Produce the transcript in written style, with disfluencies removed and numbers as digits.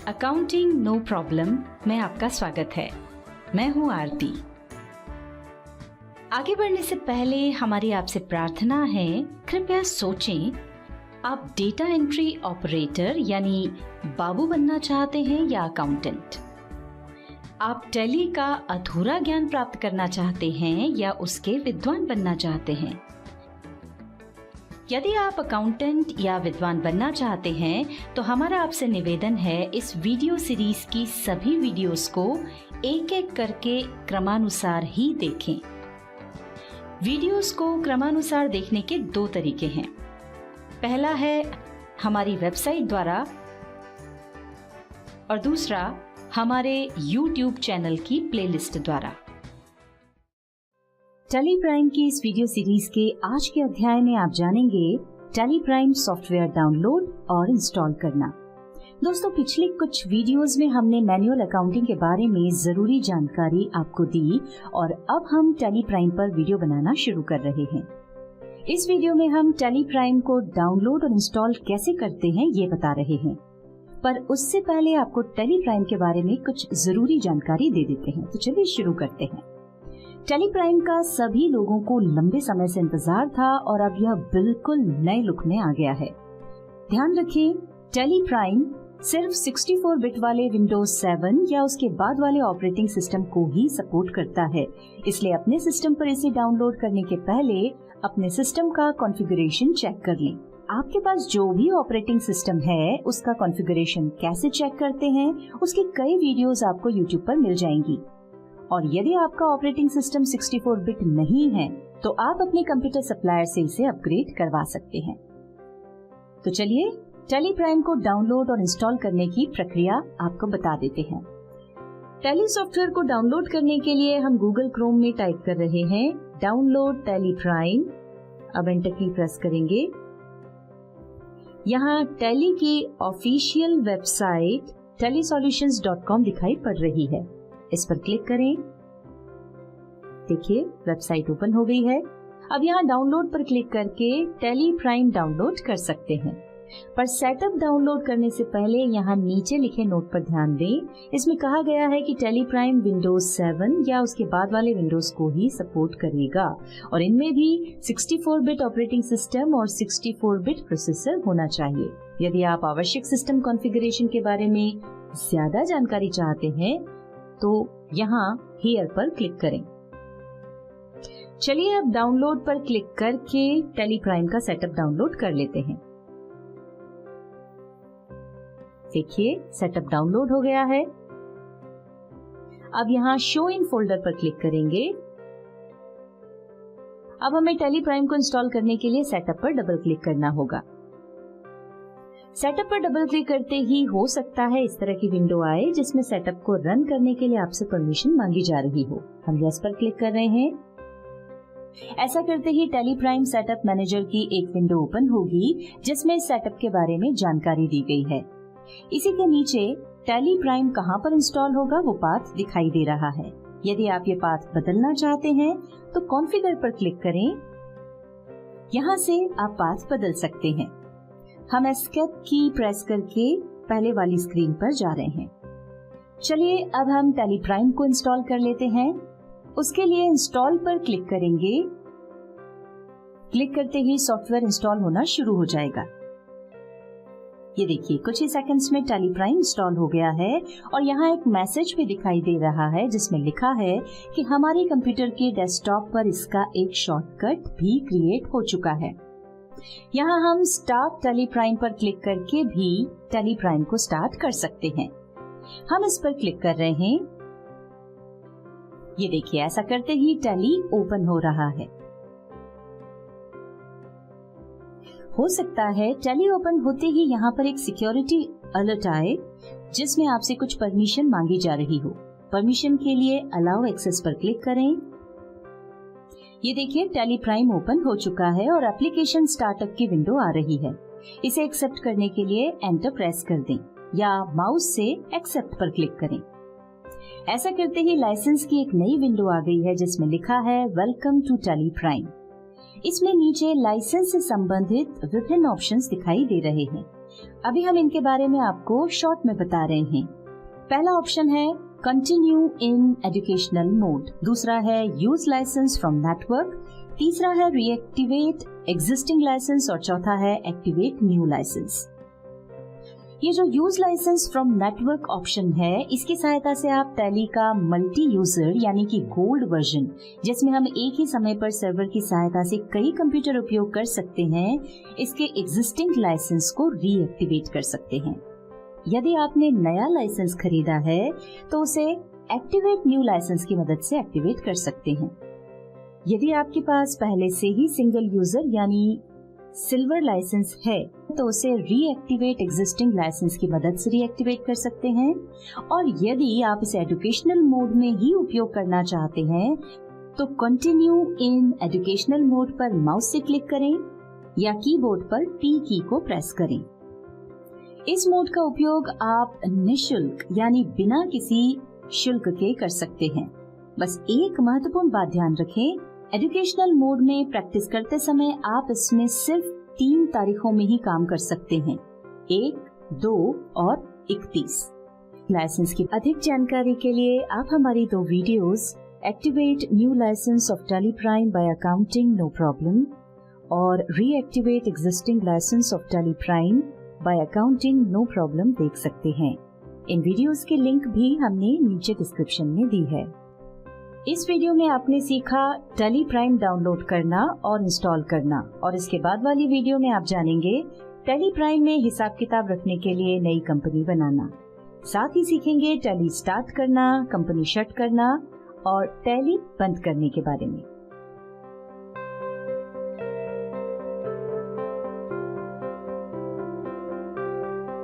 Accounting no problem में आपका स्वागत है। मैं हूं आरती। आगे बढ़ने से पहले हमारी आपसे प्रार्थना है, कृपया सोचें, आप डेटा एंट्री ऑपरेटर यानी बाबू बनना चाहते हैं या अकाउंटेंट? आप टैली का अधूरा ज्ञान प्राप्त करना चाहते हैं या उसके विद्वान बनना चाहते हैं? यदि आप अकाउंटेंट या विद्वान बनना चाहते हैं तो हमारा आपसे निवेदन है, इस वीडियो सीरीज की सभी वीडियोस को एक एक करके क्रमानुसार ही देखें। वीडियोस को क्रमानुसार देखने के दो तरीके हैं। पहला है हमारी वेबसाइट द्वारा और दूसरा हमारे YouTube चैनल की प्लेलिस्ट द्वारा। टैली प्राइम की इस वीडियो सीरीज के आज के अध्याय में आप जानेंगे टैली प्राइम सॉफ्टवेयर डाउनलोड और इंस्टॉल करना। दोस्तों, पिछले कुछ वीडियोस में हमने मैनुअल अकाउंटिंग के बारे में जरूरी जानकारी आपको दी और अब हम टैली प्राइम पर वीडियो बनाना शुरू कर रहे हैं। इस वीडियो में हम टैली प्राइम को डाउनलोड और इंस्टॉल कैसे करते हैं ये बता रहे हैं, पर उससे पहले आपको टैली प्राइम के बारे में कुछ जरूरी जानकारी दे देते हैं। तो चलिए शुरू करते हैं। टैली प्राइम का सभी लोगों को लंबे समय से इंतजार था और अब यह बिल्कुल नए लुक में आ गया है। ध्यान रखें, टैली प्राइम सिर्फ 64 बिट वाले विंडोज 7 या उसके बाद वाले ऑपरेटिंग सिस्टम को ही सपोर्ट करता है, इसलिए अपने सिस्टम पर इसे डाउनलोड करने के पहले अपने सिस्टम का कॉन्फ़िगरेशन चेक कर लें। आपके पास जो भी ऑपरेटिंग सिस्टम है उसका कॉन्फ़िगरेशन कैसे चेक करते हैं, उसकी कई वीडियोस आपको YouTube पर मिल जाएंगी। और यदि आपका ऑपरेटिंग सिस्टम 64 बिट नहीं है तो आप अपने कंप्यूटर सप्लायर से इसे अपग्रेड करवा सकते हैं। तो चलिए टैली प्राइम को डाउनलोड और इंस्टॉल करने की प्रक्रिया आपको बता देते हैं। टैली सॉफ्टवेयर को डाउनलोड करने के लिए हम गूगल क्रोम में टाइप कर रहे हैं डाउनलोड टैली प्राइम। अब एंटर की प्रेस करेंगे। यहाँ टैली की ऑफिशियल वेबसाइट tellysolutions.com दिखाई पड़ रही है। इस पर क्लिक करें। देखिए, वेबसाइट ओपन हो गई है। अब यहाँ डाउनलोड पर क्लिक करके टैली प्राइम डाउनलोड कर सकते हैं, पर सेटअप डाउनलोड करने से पहले यहाँ नीचे लिखे नोट पर ध्यान दें। इसमें कहा गया है कि टैली प्राइम विंडोज 7 या उसके बाद वाले विंडोज को ही सपोर्ट करेगा और इनमें भी 64 बिट ऑपरेटिंग सिस्टम और 64 बिट प्रोसेसर होना चाहिए। यदि आप आवश्यक सिस्टम कॉन्फ़िगरेशन के बारे में ज्यादा जानकारी चाहते हैं तो यहाँ हियर पर क्लिक करें। चलिए अब डाउनलोड पर क्लिक करके टैली प्राइम का सेटअप डाउनलोड कर लेते हैं। देखिए, सेटअप डाउनलोड हो गया है। अब यहाँ शो इन फोल्डर पर क्लिक करेंगे। अब हमें टैली प्राइम को इंस्टॉल करने के लिए सेटअप पर डबल क्लिक करना होगा। सेटअप पर डबल क्लिक करते ही हो सकता है इस तरह की विंडो आए जिसमें सेटअप को रन करने के लिए आपसे परमिशन मांगी जा रही हो। हम यस पर क्लिक कर रहे हैं। ऐसा करते ही टैली प्राइम सेटअप मैनेजर की एक विंडो ओपन होगी जिसमें सेटअप के बारे में जानकारी दी गई है। इसी के नीचे टैली प्राइम कहां पर इंस्टॉल होगा वो पाथ दिखाई दे रहा है। यदि आप ये पाथ बदलना चाहते हैं तो कॉन्फ़िगर पर क्लिक करें। यहाँ से आप पाथ बदल सकते हैं। हम एस्केप की प्रेस करके पहले वाली स्क्रीन पर जा रहे हैं। चलिए अब हम टैली प्राइम को इंस्टॉल कर लेते हैं। उसके लिए इंस्टॉल पर क्लिक करेंगे। क्लिक करते ही सॉफ्टवेयर इंस्टॉल होना शुरू हो जाएगा। ये देखिए, कुछ ही सेकंड्स में टैली प्राइम इंस्टॉल हो गया है और यहाँ एक मैसेज भी दिखाई दे रहा है जिसमें लिखा है कि हमारे कंप्यूटर के डेस्कटॉप पर इसका एक शॉर्टकट भी क्रिएट हो चुका है। यहाँ हम स्टार्ट टैली प्राइम पर क्लिक करके भी टैली प्राइम को स्टार्ट कर सकते हैं। हम इस पर क्लिक कर रहे हैं। ये देखिए, ऐसा करते ही टैली ओपन हो रहा है। हो सकता है टैली ओपन होते ही यहाँ पर एक सिक्योरिटी अलर्ट आए जिसमें आपसे कुछ परमिशन मांगी जा रही हो। परमिशन के लिए अलाउ एक्सेस पर क्लिक करें। ये देखिए, टैली प्राइम ओपन हो चुका है और एप्लीकेशन स्टार्टअप की विंडो आ रही है। इसे एक्सेप्ट करने के लिए एंटर प्रेस कर दें या माउस से एक्सेप्ट पर क्लिक करें। ऐसा करते ही लाइसेंस की एक नई विंडो आ गई है जिसमें लिखा है वेलकम टू टैली प्राइम। इसमें नीचे लाइसेंस से संबंधित विभिन्न ऑप्शंस दिखाई दे रहे हैं। अभी हम इनके बारे में आपको शॉर्ट में बता रहे हैं। पहला ऑप्शन है कंटिन्यू इन एजुकेशनल मोड, दूसरा है यूज लाइसेंस फ्रॉम नेटवर्क, तीसरा है रीएक्टिवेट एग्जिस्टिंग लाइसेंस और चौथा है एक्टिवेट न्यू लाइसेंस। ये जो use license from network option है, इसकी सहायता से आप टैली का मल्टी यूजर यानी कि गोल्ड वर्जन, जिसमें हम एक ही समय पर सर्वर की सहायता से कई कंप्यूटर उपयोग कर सकते हैं, इसके एग्जिस्टिंग लाइसेंस को रीएक्टिवेट कर सकते हैं। यदि आपने नया लाइसेंस खरीदा है तो उसे एक्टिवेट न्यू लाइसेंस की मदद से एक्टिवेट कर सकते हैं। यदि आपके पास पहले से ही सिंगल यूजर यानी सिल्वर लाइसेंस है तो उसे रीएक्टिवेट एग्जिस्टिंग लाइसेंस की मदद से रीएक्टिवेट कर सकते हैं। और यदि आप इसे एजुकेशनल मोड में ही उपयोग करना चाहते हैं तो कंटिन्यू इन एजुकेशनल मोड पर माउस से क्लिक करें या कीबोर्ड पर टी की को प्रेस करें। इस मोड का उपयोग आप निःशुल्क यानी बिना किसी शुल्क के कर सकते हैं। बस एक महत्वपूर्ण बात ध्यान रखें, एजुकेशनल मोड में प्रैक्टिस करते समय आप इसमें सिर्फ 3 तारीखों में ही काम कर सकते हैं, 1, 2 और 31। लाइसेंस की अधिक जानकारी के लिए आप हमारी 2 videos activate new licence of Tally Prime by accounting no problem और reactivate existing licence of Tally Prime by accounting no problem देख सकते हैं। इन वीडियोस के लिंक भी हमने नीचे डिस्क्रिप्शन में दी है। इस वीडियो में आपने सीखा टैली प्राइम डाउनलोड करना और इंस्टॉल करना, और इसके बाद वाली वीडियो में आप जानेंगे टैली प्राइम में हिसाब किताब रखने के लिए नई कंपनी बनाना। साथ ही सीखेंगे टैली स्टार्ट करना, कंपनी शट करना और टैली बंद करने के बारे में।